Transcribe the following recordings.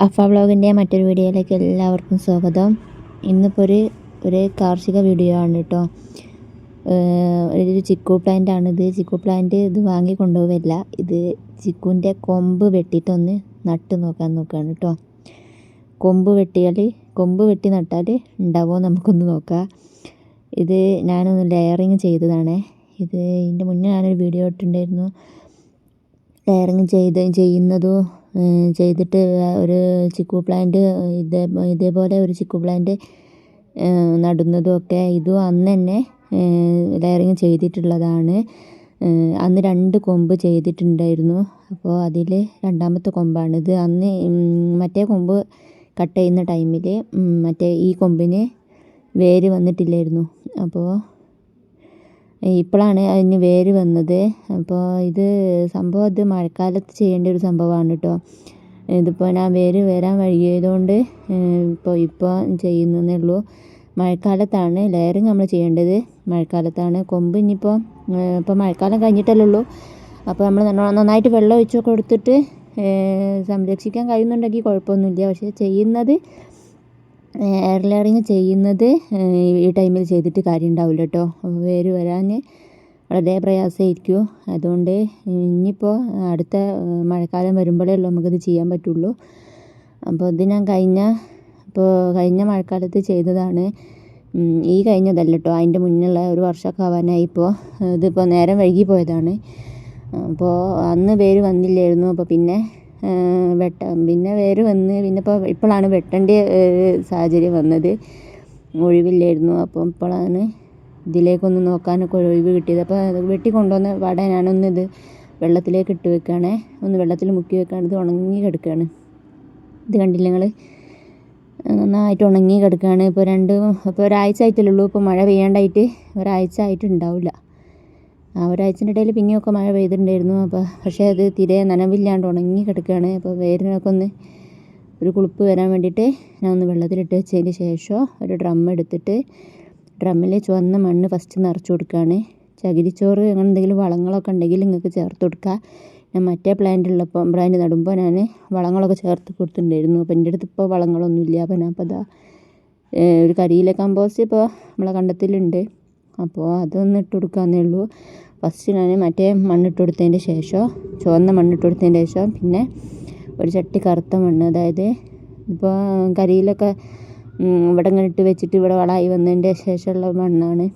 അഫ വ്ളോഗിൻ്റെ മറ്റൊരു വീഡിയോയിലേക്ക് എല്ലാവർക്കും സ്വാഗതം. ഇന്നിപ്പോൾ ഒരു കാർഷിക വീഡിയോ ആണ് കേട്ടോ. ഒരു ചിക്കു പ്ലാന്റ് ആണിത്. ചിക്കു പ്ലാന്റ് ഇത് വാങ്ങി കൊണ്ടുപോവില്ല. ഇത് ചിക്കുവിൻ്റെ കൊമ്പ് വെട്ടിയിട്ടൊന്ന് നട്ട് നോക്കുകയാണ് കേട്ടോ. കൊമ്പ് വെട്ടി നട്ടാൽ ഉണ്ടാവുമോ നമുക്കൊന്ന് നോക്കാം. ഇത് ഞാനൊന്ന് ലെയറിങ് ചെയ്തതാണ്. ഇതിൻ്റെ മുന്നേ ഞാനൊരു വീഡിയോ ഇട്ടിട്ടുണ്ടായിരുന്നു. ലെയറിങ് ചെയ്യുന്നതും ചെയ്തിട്ട് ഒരു ചിക്കു പ്ലാന്റ് ഇതേപോലെ ഒരു ചിക്കു പ്ലാന്റ് നടുന്നതും ഒക്കെ ഇതും അന്ന് തന്നെ ലെയറിങ് ചെയ്തിട്ടുള്ളതാണ്. അന്ന് 2 കൊമ്പ് ചെയ്തിട്ടുണ്ടായിരുന്നു. അപ്പോൾ അതിൽ രണ്ടാമത്തെ കൊമ്പാണിത്. അന്ന് മറ്റേ കൊമ്പ് കട്ട് ചെയ്യുന്ന ടൈമിൽ ഈ കൊമ്പിന് വേര് വന്നിട്ടില്ലായിരുന്നു. അപ്പോൾ ഇപ്പോഴാണ് അതിന് വേര് വന്നത്. അപ്പോൾ സംഭവം ഇത് മഴക്കാലത്ത് ചെയ്യേണ്ട ഒരു സംഭവമാണ് കേട്ടോ. ഇതിപ്പോൾ ഞാൻ വേര് വരാൻ വൈകിയതുകൊണ്ട് ഇപ്പോൾ ചെയ്യുന്നതേ ഉള്ളൂ. മഴക്കാലത്താണ് ലെയറിങ് നമ്മൾ ചെയ്യേണ്ടത്. മഴക്കാലത്താണ്. കൊമ്പ് ഇപ്പോൾ മഴക്കാലം കഴിഞ്ഞിട്ടല്ലേ ഉള്ളൂ. അപ്പോൾ നമ്മൾ നന്നായിട്ട് വെള്ളം ഒഴിച്ചൊക്കെ കൊടുത്തിട്ട് സംരക്ഷിക്കാൻ കഴിയുന്നുണ്ടെങ്കിൽ കുഴപ്പമൊന്നുമില്ല. പക്ഷേ എയർ ലെയറിങ് ചെയ്യുന്നത് ഈ ടൈമിൽ ചെയ്തിട്ട് കാര്യം ഉണ്ടാവില്ല കേട്ടോ. വേര് വരാൻ വളരെ പ്രയാസമായിരിക്കും. അതുകൊണ്ട് ഇനിയിപ്പോൾ അടുത്ത മഴക്കാലം വരുമ്പോഴേ ഉള്ളൂ നമുക്കിത് ചെയ്യാൻ പറ്റുള്ളൂ. അപ്പോൾ ഇത് ഞാൻ കഴിഞ്ഞ മഴക്കാലത്ത് ചെയ്തതാണ്. ഈ കഴിഞ്ഞതല്ല കേട്ടോ, അതിൻ്റെ മുന്നുള്ള ഒരു വർഷമൊക്കെ ആവാനായി. ഇതിപ്പോൾ നേരം വൈകി പോയതാണ്. അപ്പോൾ അന്ന് വേര് വന്നില്ലായിരുന്നു. അപ്പോൾ പിന്നെ വേര് വന്ന് ഇപ്പോഴാണ് വെട്ടേണ്ട സാഹചര്യം വന്നത്. ഒഴിവില്ലായിരുന്നു. അപ്പം ഇപ്പോഴാണ് ഇതിലേക്കൊന്ന് നോക്കാനൊക്കെ ഒഴിവ് കിട്ടിയത്. അപ്പോൾ വെട്ടി കൊണ്ടുവന്ന പാടെ ഞാനൊന്ന് വെള്ളത്തിലേക്ക് ഇട്ട് വെക്കുകയാണേ. ഒന്ന് വെള്ളത്തിൽ മുക്കി വെക്കുകയാണ്. ഇത് ഉണങ്ങി കിടക്കുകയാണ്. ഇത് കണ്ടില്ല നിങ്ങൾ, നന്നായിട്ട് ഉണങ്ങി കിടക്കുകയാണ്. ഇപ്പോൾ ഒരാഴ്ച ആയിട്ടല്ലേ. ഇപ്പോൾ മഴ പെയ്യാണ്ടായിട്ട് ഒരാഴ്ച ആയിട്ടുണ്ടാവില്ല. ഒരാഴ്ചൻ്റെ ഇടയിൽ പിന്നെയൊക്കെ മഴ പെയ്തിട്ടുണ്ടായിരുന്നു. പക്ഷേ അത് തീരെ നനവില്ലാണ്ട് ഉണങ്ങി കിടക്കുകയാണ്. അപ്പോൾ വേരിനൊക്കെ ഒരു കുളിപ്പ് വരാൻ വേണ്ടിയിട്ട് ഞാൻ ഒന്ന് വെള്ളത്തിലിട്ട് വെച്ചതിന് ശേഷം ഒരു ഡ്രം എടുത്തിട്ട് ഡ്രമ്മിൽ ചുവന്ന മണ്ണ് ഫസ്റ്റ് നിറച്ച് കൊടുക്കുകയാണ്. ചകിരിച്ചോറ് അങ്ങനെ എന്തെങ്കിലും വളങ്ങളൊക്കെ ഉണ്ടെങ്കിൽ നിങ്ങൾക്ക് ചേർത്ത് കൊടുക്കുക. ഞാൻ മറ്റേ പ്ലാന്റ് നടുമ്പോൾ ഞാൻ വളങ്ങളൊക്കെ ചേർത്ത് കൊടുത്തിട്ടുണ്ടായിരുന്നു. അപ്പോൾ എൻ്റെ അടുത്ത് ഇപ്പോൾ വളങ്ങളൊന്നുമില്ല. അപ്പോൾ ഒരു കരിയില കമ്പോസ്റ്റ് ഇപ്പോൾ നമ്മളെ കണ്ടത്തിലുണ്ട്. അപ്പോൾ അതൊന്ന് ഇട്ട് കൊടുക്കാമെന്നേ ഉള്ളൂ. ഫസ്റ്റ് ഞാൻ മറ്റേ മണ്ണിട്ട് കൊടുത്തതിൻ്റെ ശേഷം, ചുവന്ന മണ്ണിട്ട് കൊടുത്തതിൻ്റെ ശേഷം പിന്നെ ഒരു ചട്ടി കറുത്ത മണ്ണ്, അതായത് ഇപ്പോൾ കരിയിലൊക്കെ ഇവിടെ ഇങ്ങനെ ഇട്ട് വെച്ചിട്ട് ഇവിടെ വളമായി വന്നതിൻ്റെ ശേഷമുള്ള മണ്ണാണ്.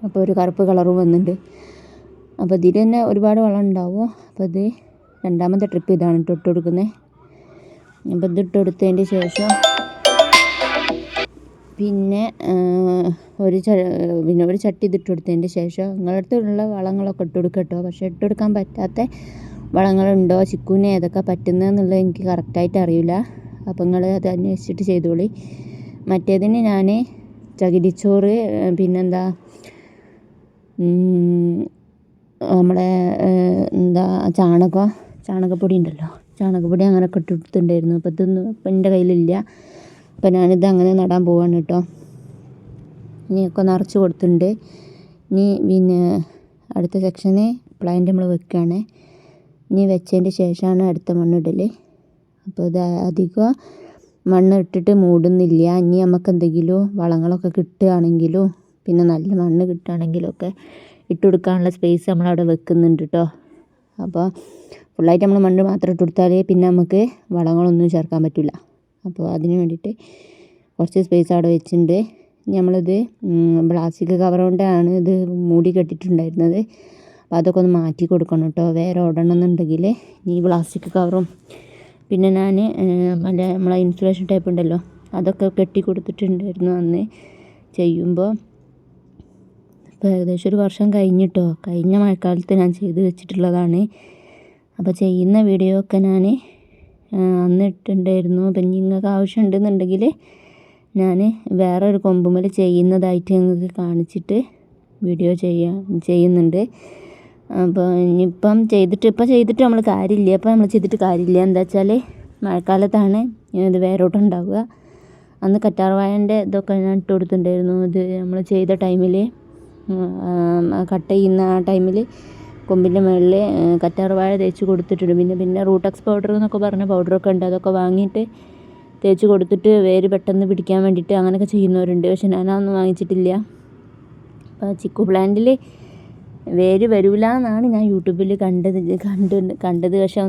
അപ്പോൾ ഒരു കറുപ്പ് കളറും വന്നിട്ടുണ്ട്. അപ്പോൾ ഇതിൽ തന്നെ ഒരുപാട് വളം ഉണ്ടാവും. അപ്പോൾ ഇത് രണ്ടാമത്തെ ട്രിപ്പ് ഇതാണ് ഇട്ട് കൊടുക്കുന്നത്. അപ്പോൾ ഇതിട്ട് കൊടുത്തതിൻ്റെ ശേഷം പിന്നെ ഒരു ചട്ടി ഇതിട്ട് കൊടുത്തതിൻ്റെ ശേഷം നിങ്ങളുടെ അടുത്തുള്ള വളങ്ങളൊക്കെ ഇട്ട് കൊടുക്കുക കേട്ടോ. പക്ഷേ ഇട്ട് കൊടുക്കാൻ പറ്റാത്ത വളങ്ങളുണ്ടോ, ചിക്കുവിന് ഏതൊക്കെ പറ്റുന്നതെന്നുള്ളത് എനിക്ക് കറക്റ്റായിട്ട് അറിയില്ല. അപ്പോൾ നിങ്ങൾ അത് അന്വേഷിച്ചിട്ട് ചെയ്തോളി. മറ്റേതിന് ഞാൻ ചകിരിച്ചോറ്, പിന്നെന്താ നമ്മുടെ ചാണകപ്പൊടി ഉണ്ടല്ലോ, ചാണകപ്പൊടി അങ്ങനെയൊക്കെ ഇട്ട് കൊടുത്തിട്ടുണ്ടായിരുന്നു. അപ്പോൾ ഇപ്പം എൻ്റെ കയ്യിലില്ല. അപ്പോൾ ഞാനിത് അങ്ങനെ നടാൻ പോവാണ് കേട്ടോ. ഇനിയൊക്കെ നിറച്ച് കൊടുത്തിട്ടുണ്ട്. പിന്നെ അടുത്ത സെക്ഷന് പ്ലാന്റ് നമ്മൾ വെക്കുകയാണ്. ഇനി വെച്ചതിൻ്റെ ശേഷമാണ് അടുത്ത മണ്ണിടൽ. അപ്പോൾ ഇത് അധികം മണ്ണ് ഇട്ടിട്ട് മൂടുന്നില്ല. ഇനി നമുക്ക് എന്തെങ്കിലും വളങ്ങളൊക്കെ കിട്ടുകയാണെങ്കിലും പിന്നെ നല്ല മണ്ണ് കിട്ടുകയാണെങ്കിലും ഒക്കെ ഇട്ട് കൊടുക്കാനുള്ള സ്പേസ് നമ്മളവിടെ വെക്കുന്നുണ്ട് കേട്ടോ. അപ്പോൾ ഫുള്ളായിട്ട് നമ്മൾ മണ്ണ് മാത്രം ഇട്ട് കൊടുത്താൽ പിന്നെ നമുക്ക് വളങ്ങളൊന്നും ചേർക്കാൻ പറ്റില്ല. അപ്പോൾ അതിന് വേണ്ടിയിട്ട് കുറച്ച് സ്പേസ് അവിടെ വെച്ചിട്ടുണ്ട്. നമ്മളിത് പ്ലാസ്റ്റിക് കവർ കൊണ്ടാണ് ഇത് മൂടി കെട്ടിയിട്ടുണ്ടായിരുന്നത്. അപ്പോൾ അതൊക്കെ ഒന്ന് മാറ്റി കൊടുക്കണം കേട്ടോ. വേറെ ഓടണമെന്നുണ്ടെങ്കിൽ ഈ പ്ലാസ്റ്റിക് കവറും പിന്നെ ഞാൻ നമ്മളെ ഇൻസുലേഷൻ ടേപ്പ് ഉണ്ടല്ലോ, അതൊക്കെ കെട്ടി കൊടുത്തിട്ടുണ്ടായിരുന്നു അന്ന് ചെയ്യുമ്പോൾ. ഇപ്പോൾ ഏകദേശം ഒരു വർഷം കഴിഞ്ഞിട്ടോ. കഴിഞ്ഞ മഴക്കാലത്ത് ഞാൻ ചെയ്ത് വെച്ചിട്ടുള്ളതാണ്. അപ്പോൾ ചെയ്യുന്ന വീഡിയോ ഒക്കെ ഞാൻ അന്ന് ഇട്ടിട്ടുണ്ടായിരുന്നു. പിന്നെ നിങ്ങൾക്ക് ആവശ്യം ഉണ്ടെന്നുണ്ടെങ്കിൽ ഞാൻ വേറൊരു കൊമ്പുമേൽ ചെയ്യുന്നതായിട്ട് നിങ്ങൾക്ക് കാണിച്ചിട്ട് വീഡിയോ ചെയ്യുന്നുണ്ട്. അപ്പോൾ ഇനിയിപ്പം ചെയ്തിട്ട് നമ്മൾ കാര്യമില്ല. അപ്പോൾ നമ്മൾ ചെയ്തിട്ട് കാര്യമില്ല. എന്താ വെച്ചാൽ മഴക്കാലത്താണ് ഇത് വേരോട്ടുണ്ടാവുക. അന്ന് കറ്റാർവാഴൻ്റെ ഇതൊക്കെ ഞാൻ ഇട്ട് കൊടുത്തിട്ടുണ്ടായിരുന്നു. ഇത് നമ്മൾ ചെയ്ത ടൈമിൽ, കട്ട് ചെയ്യുന്ന ആ ടൈമിൽ കൊമ്പിൻ്റെ മുകളിൽ കറ്റാർ വാഴ തേച്ച് കൊടുത്തിട്ടുണ്ട്. പിന്നെ റൂട്ടക്സ് പൗഡർ എന്നൊക്കെ പറഞ്ഞ പൗഡറൊക്കെ ഉണ്ട്. അതൊക്കെ വാങ്ങിയിട്ട് തേച്ച് കൊടുത്തിട്ട് വേര് പെട്ടെന്ന് പിടിക്കാൻ വേണ്ടിയിട്ട് അങ്ങനെയൊക്കെ ചെയ്യുന്നവരുണ്ട്. പക്ഷെ ഞാനതൊന്നും വാങ്ങിച്ചിട്ടില്ല. അപ്പോൾ ചിക്കു പ്ലാന്റിൽ വേര് വരില്ല എന്നാണ് ഞാൻ യൂട്യൂബിൽ കണ്ടത്. പക്ഷെ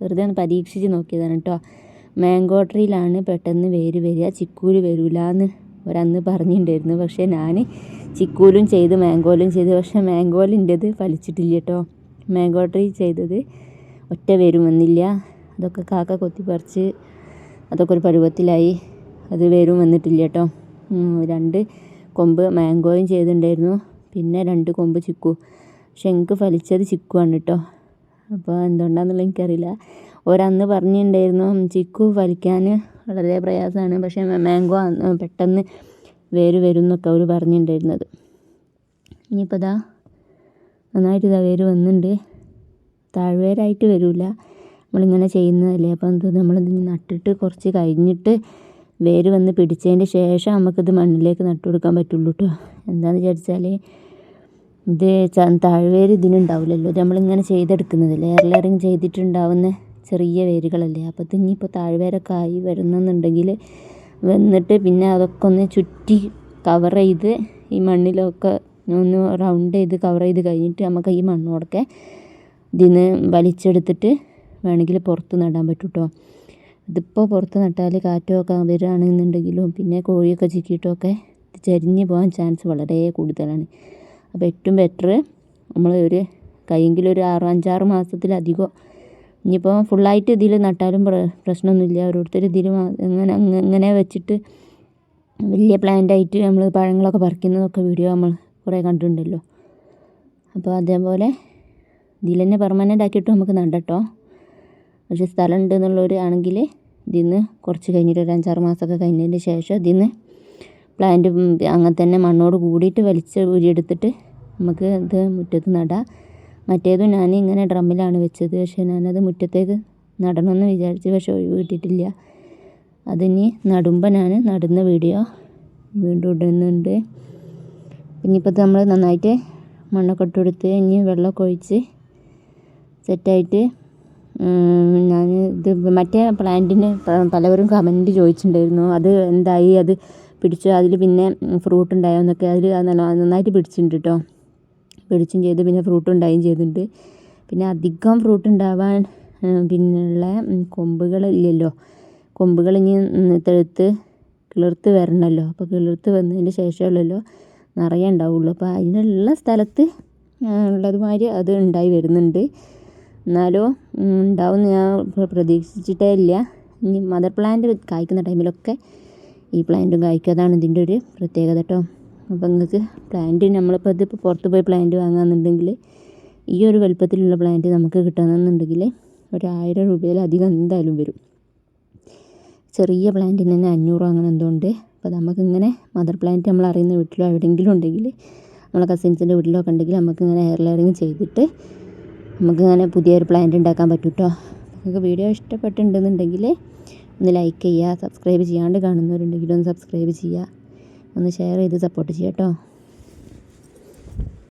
വെറുതെ ഒന്ന് പരീക്ഷിച്ച് നോക്കിയതാണ് കേട്ടോ. മാംഗോ ട്രീയിലാണ് പെട്ടെന്ന് വേര് വരിക, ചിക്കൂല് വരില്ല എന്ന് ഒരന്ന് പറഞ്ഞിട്ടുണ്ടായിരുന്നു. പക്ഷേ ഞാൻ ചിക്കൂലും ചെയ്ത് മാംഗോയിലും ചെയ്ത്, പക്ഷേ മാംഗോയിലിൻ്റെത് ഫലിച്ചിട്ടില്ല കേട്ടോ. മാംഗോ ട്രീ ചെയ്തത് ഒറ്റ വേരും വന്നില്ല. അതൊക്കെ കാക്ക കൊത്തിപ്പറിച്ച് അതൊക്കെ ഒരു പരുവത്തിലായി. അത് വേരും വന്നിട്ടില്ല കേട്ടോ. 2 കൊമ്പ് മാംഗോയും ചെയ്തിട്ടുണ്ടായിരുന്നു, പിന്നെ 2 കൊമ്പ് ചിക്കു. പക്ഷെ എനിക്ക് ഫലിച്ചത് ചിക്കുവാണ് കേട്ടോ. അപ്പോൾ എന്തുകൊണ്ടാണെന്നുള്ളത് എനിക്കറിയില്ല. ഒരന്ന് പറഞ്ഞിട്ടുണ്ടായിരുന്നു ചിക്കു ഫലിക്കാൻ വളരെ പ്രയാസമാണ്, പക്ഷേ മാംഗോ പെട്ടെന്ന് വേര് വരും എന്നൊക്കെ അവർ പറഞ്ഞിട്ടുണ്ടായിരുന്നത്. ഇനിയിപ്പോൾ നന്നായിട്ട് വേര് വന്നിട്ടുണ്ട്. താഴ്വേരായിട്ട് വരില്ല, നമ്മളിങ്ങനെ ചെയ്യുന്നതല്ലേ. അപ്പം നമ്മളിത് നട്ടിട്ട് കുറച്ച് കഴിഞ്ഞിട്ട് വേര് വന്ന് പിടിച്ചതിൻ്റെ ശേഷം നമുക്കിത് മണ്ണിലേക്ക് നട്ടു കൊടുക്കാൻ പറ്റുള്ളൂ കേട്ടോ. എന്താണെന്ന് വിചാരിച്ചാൽ ഇത് താഴ്വേര് ഇതിനുണ്ടാവില്ലല്ലോ. ഇത് നമ്മളിങ്ങനെ ചെയ്തെടുക്കുന്നതല്ലേ, എയർലെയറിങ് ചെയ്തിട്ടുണ്ടാവുന്ന ചെറിയ വേരുകളല്ലേ. അപ്പോൾ ഇനിയിപ്പോൾ താഴ്വേരൊക്കെ ആയി വരുന്നെന്നുണ്ടെങ്കിൽ വന്നിട്ട് പിന്നെ അതൊക്കെ ഒന്ന് ചുറ്റി കവർ ചെയ്ത് ഈ മണ്ണിലൊക്കെ ഒന്ന് റൗണ്ട് ചെയ്ത് കവർ ചെയ്ത് കഴിഞ്ഞിട്ട് നമുക്ക് ഈ മണ്ണോടൊക്കെ ഇതിന്ന് വലിച്ചെടുത്തിട്ട് വേണമെങ്കിൽ പുറത്ത് നടാൻ പറ്റും കേട്ടോ. ഇതിപ്പോൾ പുറത്ത് നട്ടാൽ കാറ്റൊക്കെ വരികയാണെന്നുണ്ടെങ്കിലും പിന്നെ കോഴിയൊക്കെ ചിക്കിയിട്ടൊക്കെ ചരിഞ്ഞ് പോകാൻ ചാൻസ് വളരെ കൂടുതലാണ്. അപ്പോൾ ഏറ്റവും ബെറ്റർ നമ്മൾ ഒരു കയ്യെങ്കിലും ഒരു 5-6 മാസത്തിലധികം, ഇനിയിപ്പോൾ ഫുള്ളായിട്ട് ഇതിൽ നട്ടാലും പ്രശ്നമൊന്നുമില്ല. ഓരോരുത്തർ ഇതിൽ ഇങ്ങനെ വെച്ചിട്ട് വലിയ പ്ലാന്റായിട്ട് നമ്മൾ പഴങ്ങളൊക്കെ പറിക്കുന്നതൊക്കെ വീഡിയോ നമ്മൾ കുറേ കണ്ടിട്ടുണ്ടല്ലോ. അപ്പോൾ അതേപോലെ ഇതിൽ തന്നെ പെർമനൻ്റ് ആക്കിയിട്ട് നമുക്ക് നടട്ടോ. പക്ഷേ സ്ഥലം ഉണ്ട് എന്നുള്ളവർ ആണെങ്കിൽ ഇതിന്ന് കുറച്ച് കഴിഞ്ഞിട്ട് ഒരു 5-6 മാസമൊക്കെ കഴിഞ്ഞതിന് ശേഷം ഇതിന്ന് പ്ലാന്റ് അങ്ങനെ തന്നെ മണ്ണോട് കൂടിയിട്ട് വലിച്ച് ഊരിയെടുത്തിട്ട് നമുക്ക് ഇത് മുറ്റത്ത് നടാം. മറ്റേതും ഞാൻ ഇങ്ങനെ ഡ്രമ്മിലാണ് വെച്ചത്. പക്ഷേ ഞാനത് മുറ്റത്തേക്ക് നടണമെന്ന് വിചാരിച്ച്, പക്ഷേ ഒഴിവ് കിട്ടിയിട്ടില്ല. അതിനി നടുമ്പോൾ ഞാൻ നടുന്ന വീഡിയോ വീണ്ടും ഇടുന്നുണ്ട്. ഇനിയിപ്പോൾ നമ്മൾ നന്നായിട്ട് മണ്ണൊക്കെ ഇട്ടുകൊടുത്ത് ഇനി വെള്ളമൊക്കെ ഒഴിച്ച് സെറ്റായിട്ട് ഞാൻ ഇത് മറ്റേ പ്ലാന്റിന് പലവരും കമൻറ്റ് ചോദിച്ചിട്ടുണ്ടായിരുന്നു, അത് എന്തായി, അത് പിടിച്ചോ, അതിൽ പിന്നെ ഫ്രൂട്ട് ഉണ്ടായോ എന്നൊക്കെ. അതിൽ നന്നായിട്ട് പിടിച്ചിട്ടുണ്ട് കേട്ടോ. പിടിച്ചും ചെയ്ത് പിന്നെ ഫ്രൂട്ട് ഉണ്ടാവുകയും ചെയ്തിട്ടുണ്ട്. പിന്നെ അധികം ഫ്രൂട്ട് ഉണ്ടാവാൻ പിന്നെയുള്ള കൊമ്പുകളില്ലല്ലോ. കൊമ്പുകൾ ഇനി തെഴുത്ത് കിളിർത്ത് വരണമല്ലോ. അപ്പോൾ കിളിർത്ത് വന്നതിന് ശേഷമുള്ളല്ലോ നിറയെ ഉണ്ടാവുള്ളൂ. അപ്പോൾ അതിനുള്ള സ്ഥലത്ത് ഉള്ളതുമാതിരി അത് ഉണ്ടായി വരുന്നുണ്ട്. എന്നാലും ഉണ്ടാവും ഞാൻ പ്രതീക്ഷിച്ചിട്ടേ ഇല്ല. ഇനി മദർ പ്ലാന്റ് കായ്ക്കുന്ന ടൈമിലൊക്കെ ഈ പ്ലാന്റും കായ്ക്കും. അതാണ് ഇതിൻ്റെ ഒരു പ്രത്യേകത കേട്ടോ. അപ്പോൾ നിങ്ങൾക്ക് പ്ലാന്റ് നമ്മളിപ്പോൾ ഇതിപ്പോൾ പുറത്ത് പോയി പ്ലാന്റ് വാങ്ങുകയെന്നുണ്ടെങ്കിൽ ഈ ഒരു വലുപ്പത്തിലുള്ള പ്ലാന്റ് നമുക്ക് കിട്ടണമെന്നുണ്ടെങ്കിൽ ഒരു 1000 രൂപയിലധികം എന്തായാലും വരും. ചെറിയ പ്ലാന്റിന് തന്നെ 500 അങ്ങനെ എന്തോ ഉണ്ട്. അപ്പോൾ നമുക്കിങ്ങനെ മദർ പ്ലാന്റ് നമ്മൾ അറിയുന്ന വീട്ടിലോ എവിടെയെങ്കിലും ഉണ്ടെങ്കിൽ നമ്മളെ കസിൻസിൻ്റെ വീട്ടിലൊക്കെ ഉണ്ടെങ്കിൽ നമുക്കിങ്ങനെ എയർ ലെയറിങ് ചെയ്തിട്ട് നമുക്കിങ്ങനെ പുതിയൊരു പ്ലാന്റ് ഉണ്ടാക്കാൻ പറ്റും കേട്ടോ. നിങ്ങൾക്ക് വീഡിയോ ഇഷ്ടപ്പെട്ടിട്ടുണ്ടെന്നുണ്ടെങ്കിൽ ഒന്ന് ലൈക്ക് ചെയ്യുക, സബ്സ്ക്രൈബ് ചെയ്യാണ്ട് കാണുന്നവരുണ്ടെങ്കിൽ ഒന്ന് സബ്സ്ക്രൈബ് ചെയ്യുക, ഒന്ന് ഷെയർ ചെയ്ത് സപ്പോർട്ട് ചെയ്യുക കേട്ടോ.